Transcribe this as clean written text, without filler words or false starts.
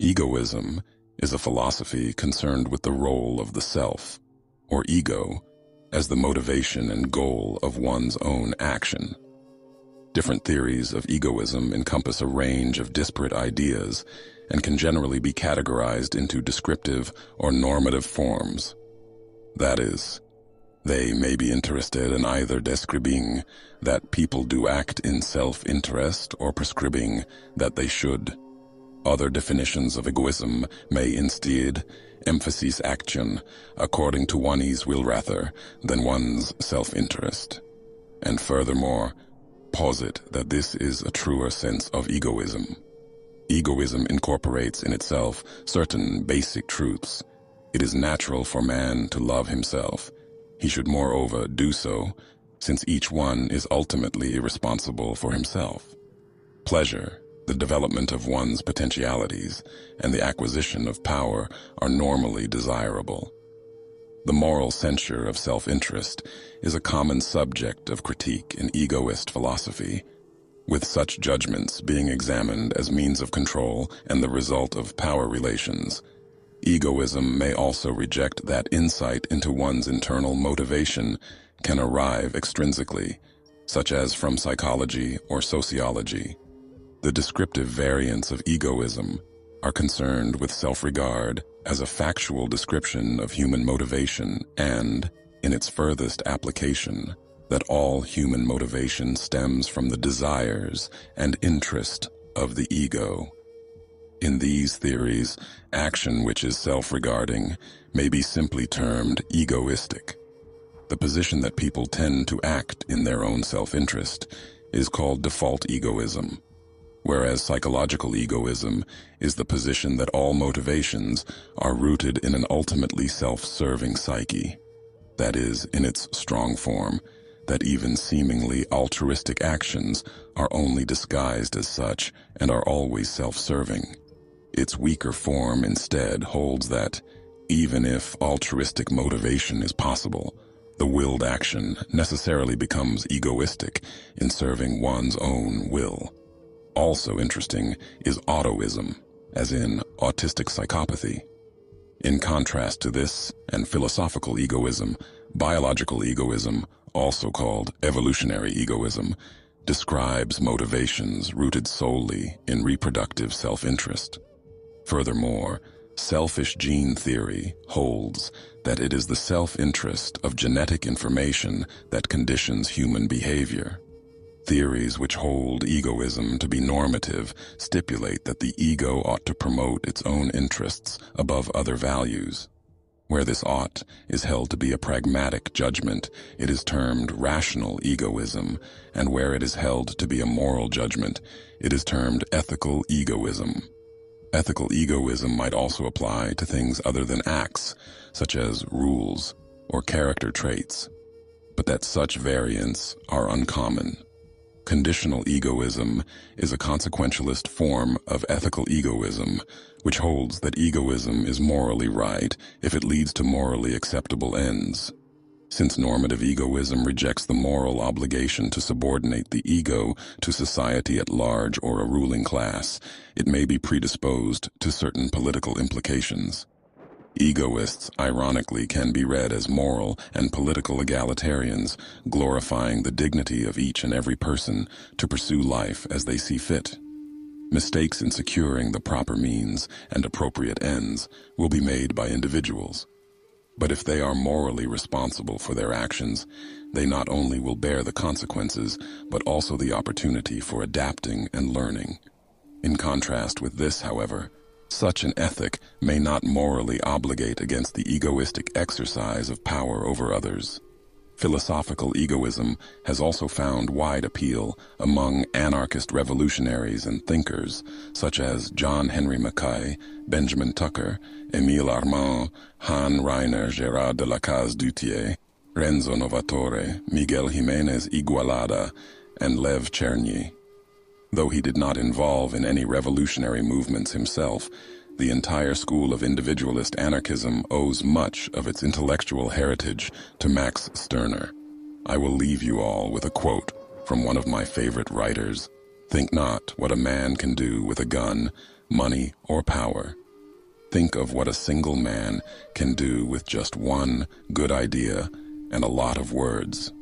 Egoism is a philosophy concerned with the role of the self, or ego, as the motivation and goal of one's own action. Different theories of egoism encompass a range of disparate ideas and can generally be categorized into descriptive or normative forms. That is, they may be interested in either describing that people do act in self-interest or prescribing that they should. Other definitions of egoism may instead emphasize action according to one's will rather than one's self-interest, and furthermore, posit that this is a truer sense of egoism. Egoism incorporates in itself certain basic truths. It is natural for man to love himself. He should moreover do so, since each one is ultimately responsible for himself. Pleasure, the development of one's potentialities, and the acquisition of power are normally desirable. The moral censure of self-interest is a common subject of critique in egoist philosophy, with such judgments being examined as means of control and the result of power relations. Egoism may also reject that insight into one's internal motivation can arrive extrinsically, such as from psychology or sociology. The descriptive variants of egoism are concerned with self-regard as a factual description of human motivation and, in its furthest application, that all human motivation stems from the desires and interest of the ego. In these theories, action which is self-regarding may be simply termed egoistic. The position that people tend to act in their own self-interest is called default egoism, whereas psychological egoism is the position that all motivations are rooted in an ultimately self-serving psyche. That is, in its strong form, that even seemingly altruistic actions are only disguised as such and are always self-serving. Its weaker form instead holds that, even if altruistic motivation is possible, the willed action necessarily becomes egoistic in serving one's own will. Also interesting is autoism, as in autistic psychopathy. In contrast to this and philosophical egoism, biological egoism, also called evolutionary egoism, describes motivations rooted solely in reproductive self-interest. Furthermore, selfish gene theory holds that it is the self-interest of genetic information that conditions human behavior. Theories which hold egoism to be normative stipulate that the ego ought to promote its own interests above other values. Where this ought is held to be a pragmatic judgment, it is termed rational egoism, and where it is held to be a moral judgment, it is termed ethical egoism. Ethical egoism might also apply to things other than acts, such as rules or character traits, but that such variants are uncommon. Conditional egoism is a consequentialist form of ethical egoism, which holds that egoism is morally right if it leads to morally acceptable ends. Since normative egoism rejects the moral obligation to subordinate the ego to society at large or a ruling class, it may be predisposed to certain political implications. Egoists, ironically, can be read as moral and political egalitarians, glorifying the dignity of each and every person to pursue life as they see fit. Mistakes in securing the proper means and appropriate ends will be made by individuals. But if they are morally responsible for their actions, they not only will bear the consequences, but also the opportunity for adapting and learning. In contrast with this, however, such an ethic may not morally obligate against the egoistic exercise of power over others. Philosophical egoism has also found wide appeal among anarchist revolutionaries and thinkers such as John Henry Mackay, Benjamin Tucker, Émile Armand, Han Reiner, Gérard de Lacaze-Dutier, Renzo Novatore, Miguel Jiménez Igualada, and Lev Cherny. Though he did not involve in any revolutionary movements himself, the entire school of individualist anarchism owes much of its intellectual heritage to Max Stirner. I will leave you all with a quote from one of my favorite writers. "Think not what a man can do with a gun, money, or power. Think of what a single man can do with just one good idea and a lot of words.